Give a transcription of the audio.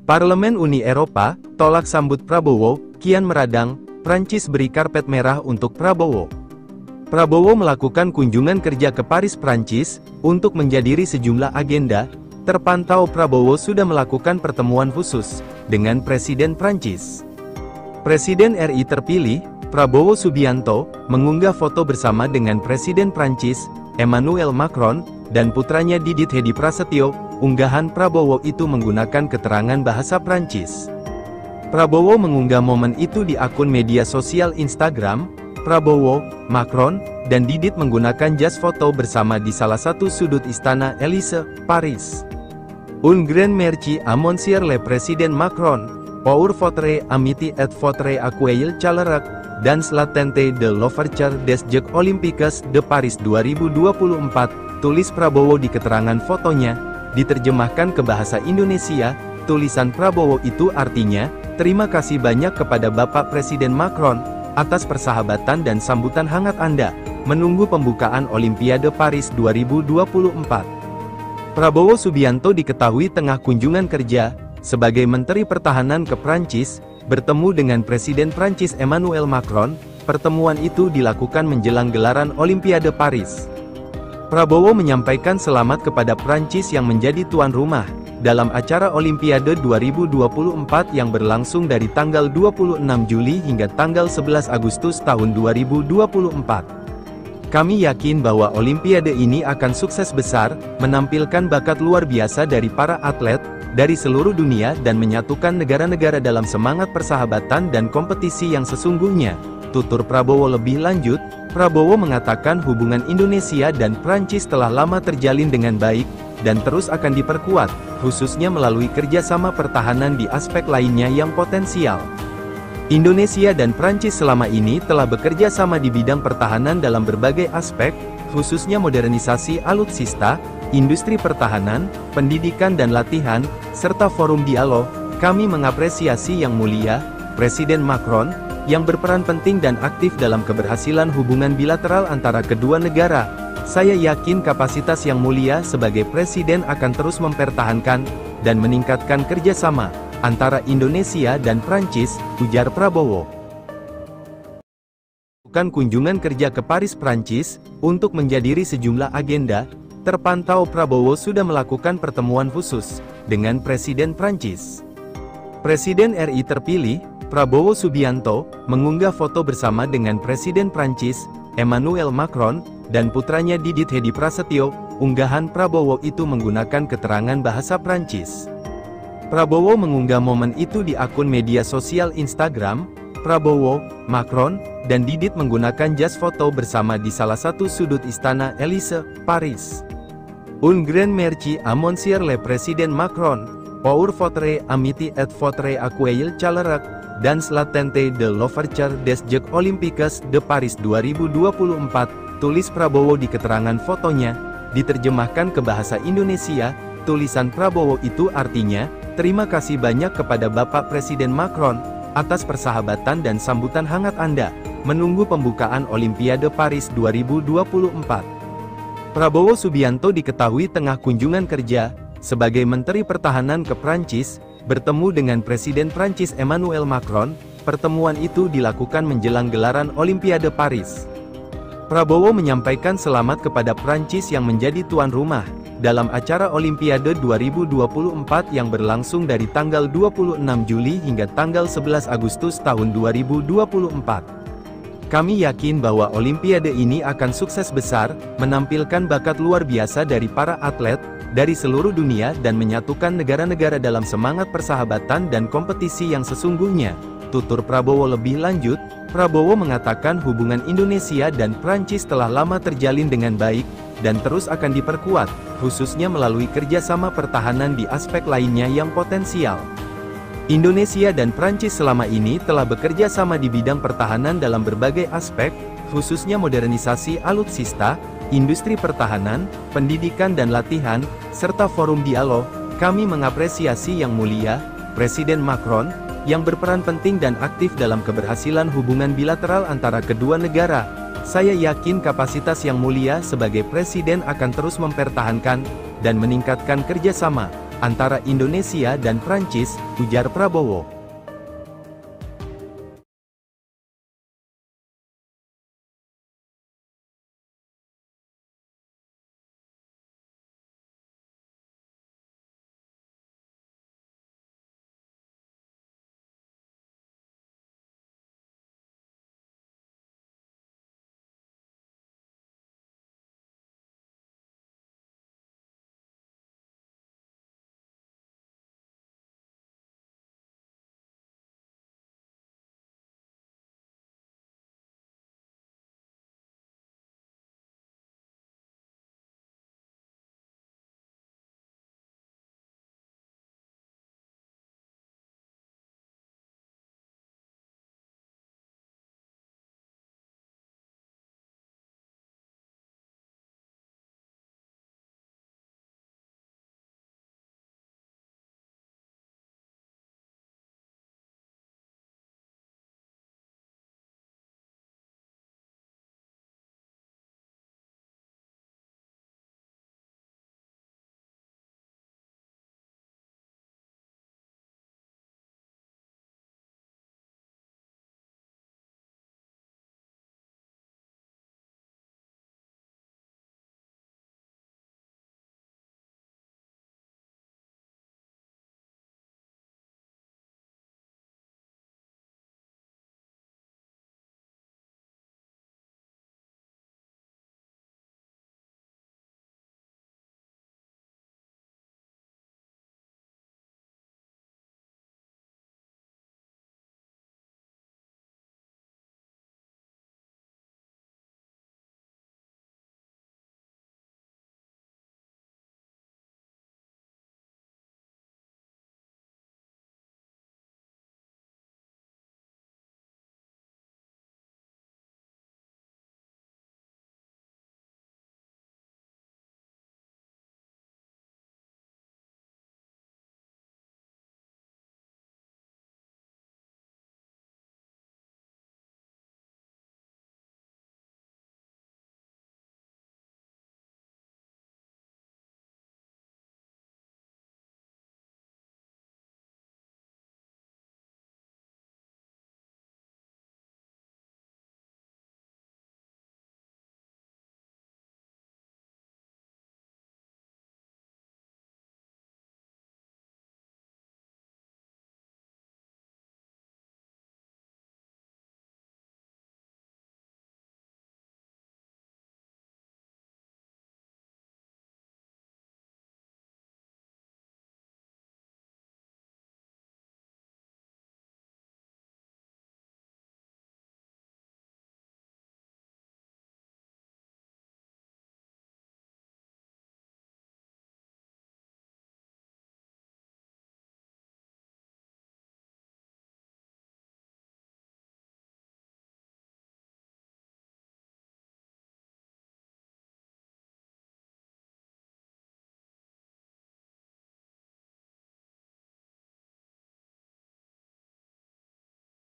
Parlemen Uni Eropa tolak sambut Prabowo, kian meradang, Prancis beri karpet merah untuk Prabowo. Prabowo melakukan kunjungan kerja ke Paris, Prancis, untuk menghadiri sejumlah agenda. Terpantau Prabowo sudah melakukan pertemuan khusus dengan Presiden Prancis. Presiden RI terpilih, Prabowo Subianto, mengunggah foto bersama dengan Presiden Prancis, Emmanuel Macron, dan putranya Didit Hedi Prasetyo. Unggahan Prabowo itu menggunakan keterangan bahasa Prancis. Prabowo mengunggah momen itu di akun media sosial Instagram. Prabowo, Macron, dan Didit menggunakan jas foto bersama di salah satu sudut Istana Élysée, Paris. Un grand merci à monsieur le président Macron, pour votre amitié et votre accueil chaleureux, dans l'attente de l'ouverture des Jeux Olympiques de Paris 2024, tulis Prabowo di keterangan fotonya. Diterjemahkan ke bahasa Indonesia, tulisan Prabowo itu artinya, "Terima kasih banyak kepada Bapak Presiden Macron, atas persahabatan dan sambutan hangat Anda, menunggu pembukaan Olimpiade Paris 2024. Prabowo Subianto diketahui tengah kunjungan kerja, sebagai Menteri Pertahanan ke Prancis, bertemu dengan Presiden Prancis Emmanuel Macron. Pertemuan itu dilakukan menjelang gelaran Olimpiade Paris. Prabowo menyampaikan selamat kepada Prancis yang menjadi tuan rumah, dalam acara Olimpiade 2024 yang berlangsung dari tanggal 26 Juli hingga tanggal 11 Agustus tahun 2024. Kami yakin bahwa Olimpiade ini akan sukses besar, menampilkan bakat luar biasa dari para atlet, dari seluruh dunia dan menyatukan negara-negara dalam semangat persahabatan dan kompetisi yang sesungguhnya, tutur Prabowo lebih lanjut. Prabowo mengatakan hubungan Indonesia dan Prancis telah lama terjalin dengan baik, dan terus akan diperkuat, khususnya melalui kerjasama pertahanan di aspek lainnya yang potensial. Indonesia dan Prancis selama ini telah bekerja sama di bidang pertahanan dalam berbagai aspek, khususnya modernisasi alutsista, industri pertahanan, pendidikan dan latihan, serta forum dialog. Kami mengapresiasi Yang Mulia Presiden Macron, yang berperan penting dan aktif dalam keberhasilan hubungan bilateral antara kedua negara. Saya yakin kapasitas Yang Mulia sebagai Presiden akan terus mempertahankan dan meningkatkan kerjasama antara Indonesia dan Prancis, ujar Prabowo. Kunjungan kerja ke Paris, Prancis, untuk menghadiri sejumlah agenda. Terpantau Prabowo sudah melakukan pertemuan khusus dengan Presiden Prancis. Presiden RI terpilih, Prabowo Subianto, mengunggah foto bersama dengan Presiden Prancis, Emmanuel Macron, dan putranya Didit Hedi Prasetyo. Unggahan Prabowo itu menggunakan keterangan bahasa Prancis. Prabowo mengunggah momen itu di akun media sosial Instagram. Prabowo, Macron, dan Didit menggunakan jas foto bersama di salah satu sudut Istana Élysée, Paris. Un grand merci à monsieur le président Macron, pour votre amitié et votre accueil chaleureux, dans l'attente de l'ouverture des Jeux Olympiques de Paris 2024, tulis Prabowo di keterangan fotonya. Diterjemahkan ke bahasa Indonesia, tulisan Prabowo itu artinya, "Terima kasih banyak kepada Bapak Presiden Macron, atas persahabatan dan sambutan hangat Anda, menunggu pembukaan Olimpiade Paris 2024. Prabowo Subianto diketahui tengah kunjungan kerja, sebagai Menteri Pertahanan ke Prancis, bertemu dengan Presiden Prancis Emmanuel Macron. Pertemuan itu dilakukan menjelang gelaran Olimpiade Paris. Prabowo menyampaikan selamat kepada Prancis yang menjadi tuan rumah, dalam acara Olimpiade 2024 yang berlangsung dari tanggal 26 Juli hingga tanggal 11 Agustus tahun 2024. Kami yakin bahwa Olimpiade ini akan sukses besar, menampilkan bakat luar biasa dari para atlet, dari seluruh dunia dan menyatukan negara-negara dalam semangat persahabatan dan kompetisi yang sesungguhnya, tutur Prabowo lebih lanjut. Prabowo mengatakan hubungan Indonesia dan Prancis telah lama terjalin dengan baik, dan terus akan diperkuat, khususnya melalui kerjasama pertahanan di aspek lainnya yang potensial. Indonesia dan Prancis selama ini telah bekerja sama di bidang pertahanan dalam berbagai aspek, khususnya modernisasi alutsista, industri pertahanan, pendidikan dan latihan, serta forum dialog. Kami mengapresiasi Yang Mulia Presiden Macron, yang berperan penting dan aktif dalam keberhasilan hubungan bilateral antara kedua negara. Saya yakin kapasitas Yang Mulia sebagai Presiden akan terus mempertahankan dan meningkatkan kerjasama antara Indonesia dan Prancis, ujar Prabowo.